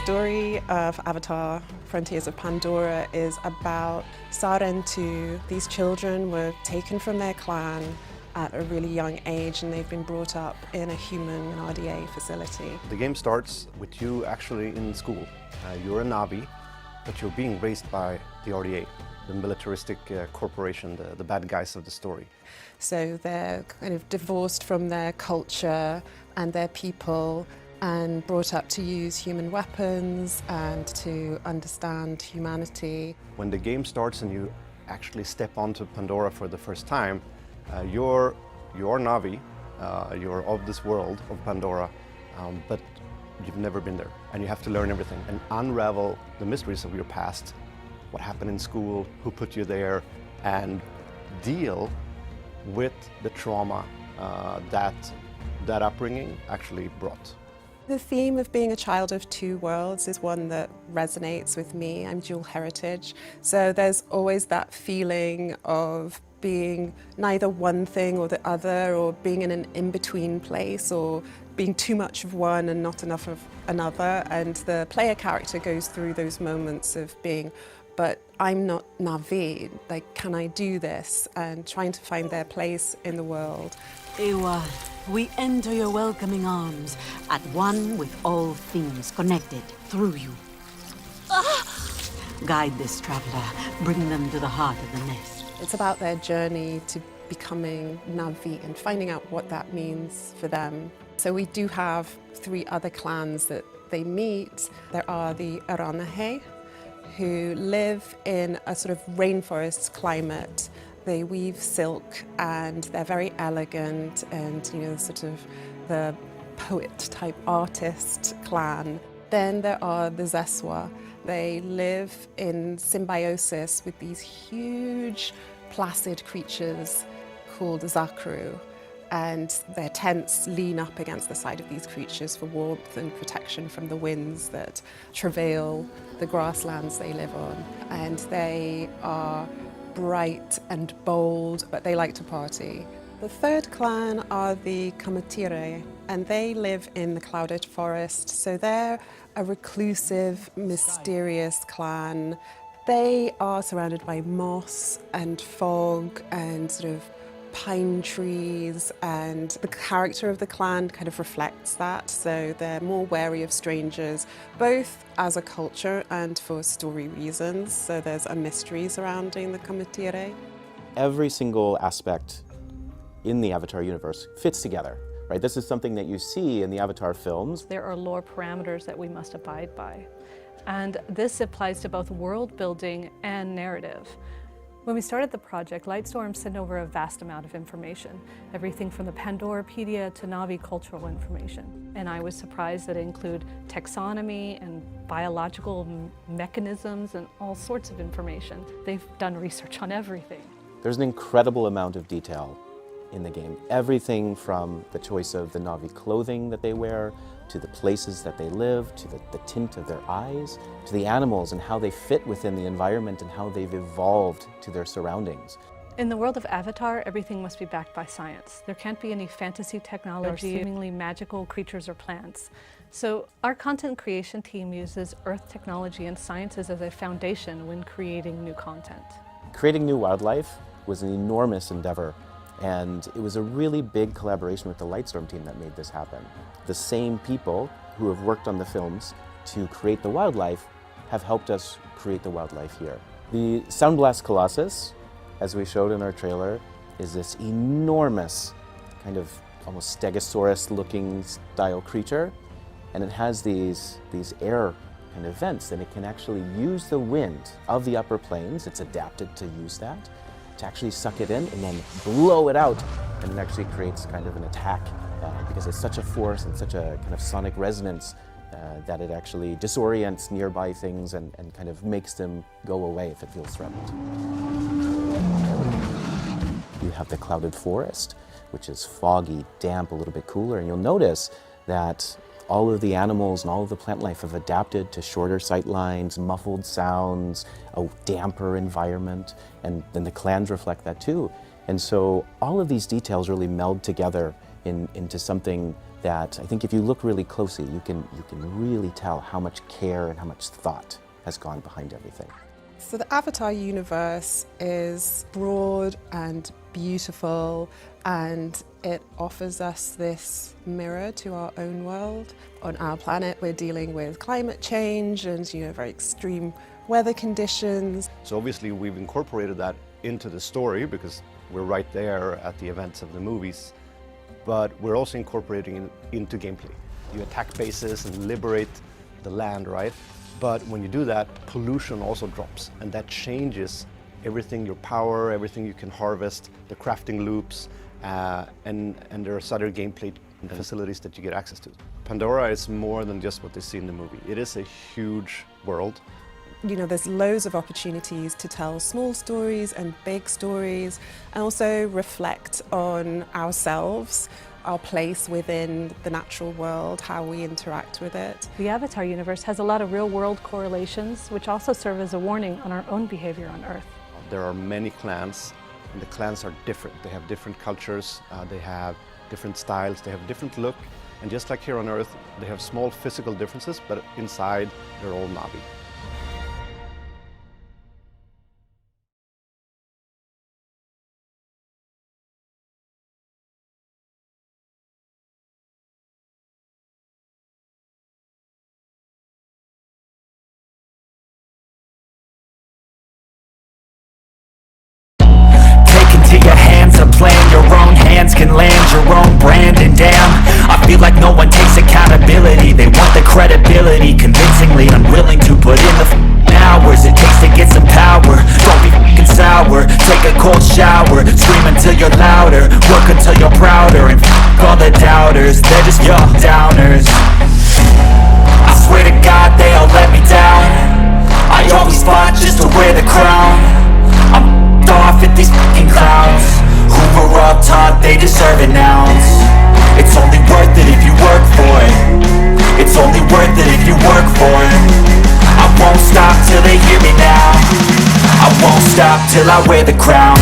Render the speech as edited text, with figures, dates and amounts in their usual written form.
story of Avatar, Frontiers of Pandora is about Sarentu. These children were taken from their clan at a really young age and they've been brought up in a human RDA facility. The game starts with you actually in school. You're a Na'vi, but you're being raised by the RDA, the militaristic corporation, the bad guys of the story. So they're kind of divorced from their culture and their people and brought up to use human weapons and to understand humanity. When the game starts and you actually step onto Pandora for the first time, you're Na'vi, you're of this world of Pandora, but you've never been there. And you have to learn everything and unravel the mysteries of your past, what happened in school, who put you there, and deal with the trauma that upbringing actually brought. The theme of being a child of two worlds is one that resonates with me. I'm dual heritage, so there's always that feeling of being neither one thing or the other, or being in an in-between place, or being too much of one and not enough of another. And the player character goes through those moments of being, but I'm not Na'vi, like, can I do this? And trying to find their place in the world. Eywa, we enter your welcoming arms, at one with all things connected through you. Guide this traveler, bring them to the heart of the nest. It's about their journey to becoming Na'vi and finding out what that means for them. So we do have 3 other clans that they meet. There are the Aranahe, who live in a sort of rainforest climate. They weave silk and they're very elegant and, you know, sort of the poet-type artist clan. Then there are the Zeswa. They live in symbiosis with these huge placid creatures called Zakru, and their tents lean up against the side of these creatures for warmth and protection from the winds that travail the grasslands they live on. And they are bright and bold, but they like to party. The third clan are the Kamatire, and they live in the clouded forest, so they're a reclusive, mysterious clan. They are surrounded by moss and fog and sort of pine trees, and the character of the clan kind of reflects that, so they're more wary of strangers, both as a culture and for story reasons, so there's a mystery surrounding the Kamatire. Every single aspect in the Avatar universe fits together, right? This is something that you see in the Avatar films. There are lore parameters that we must abide by, and this applies to both world building and narrative. When we started the project, Lightstorm sent over a vast amount of information, everything from the Pandorapedia to Na'vi cultural information. And I was surprised that it included taxonomy and biological mechanisms and all sorts of information. They've done research on everything. There's an incredible amount of detail in the game. Everything from the choice of the Na'vi clothing that they wear, to the places that they live, to the tint of their eyes, to the animals and how they fit within the environment and how they've evolved to their surroundings. In the world of Avatar, everything must be backed by science. There can't be any fantasy technology or seemingly magical creatures or plants. So our content creation team uses Earth technology and sciences as a foundation when creating new content. Creating new wildlife was an enormous endeavor, and it was a really big collaboration with the Lightstorm team that made this happen. The same people who have worked on the films to create the wildlife have helped us create the wildlife here. The Soundblast Colossus, as we showed in our trailer, is this enormous kind of almost Stegosaurus-looking style creature, and it has these air kind of vents, and it can actually use the wind of the upper plains. It's adapted to use that, to actually suck it in and then blow it out, and it actually creates kind of an attack because it's such a force and such a kind of sonic resonance that it actually disorients nearby things and kind of makes them go away if it feels threatened. You have the clouded forest, which is foggy, damp, a little bit cooler, and you'll notice that all of the animals and all of the plant life have adapted to shorter sight lines, muffled sounds, a damper environment, and then the clans reflect that too. And so all of these details really meld together into something that I think if you look really closely, you can really tell how much care and how much thought has gone behind everything. So the Avatar universe is broad and beautiful, and it offers us this mirror to our own world. On our planet, we're dealing with climate change and very extreme weather conditions. So obviously we've incorporated that into the story because we're right there at the events of the movies, but we're also incorporating it into gameplay. You attack bases and liberate the land, right? But when you do that, pollution also drops, and that changes everything, your power, everything you can harvest, the crafting loops, and there's other gameplay facilities that you get access to. Pandora is more than just what they see in the movie. It is a huge world. There's loads of opportunities to tell small stories and big stories, and also reflect on ourselves, our place within the natural world, how we interact with it. The Avatar universe has a lot of real-world correlations, which also serve as a warning on our own behavior on Earth. There are many clans, and the clans are different. They have different cultures, they have different styles, they have different look, and just like here on Earth, they have small physical differences, but inside they're all Na'vi. Your hands a plan, your own hands can land your own brand, and damn, I feel like no one takes accountability. They want the credibility, convincingly unwilling to put in the hours it takes to get some power. Don't be f***ing sour, take a cold shower, scream until you're louder, work until you're prouder, and f*** all the doubters, they're just your downers. I swear to God they all let me down. I always fought just to wear the crown. I'm off at these fucking clowns who were all taught they deserve an ounce. It's only worth it if you work for it. It's only worth it if you work for it. I won't stop till they hear me now. I won't stop till I wear the crown.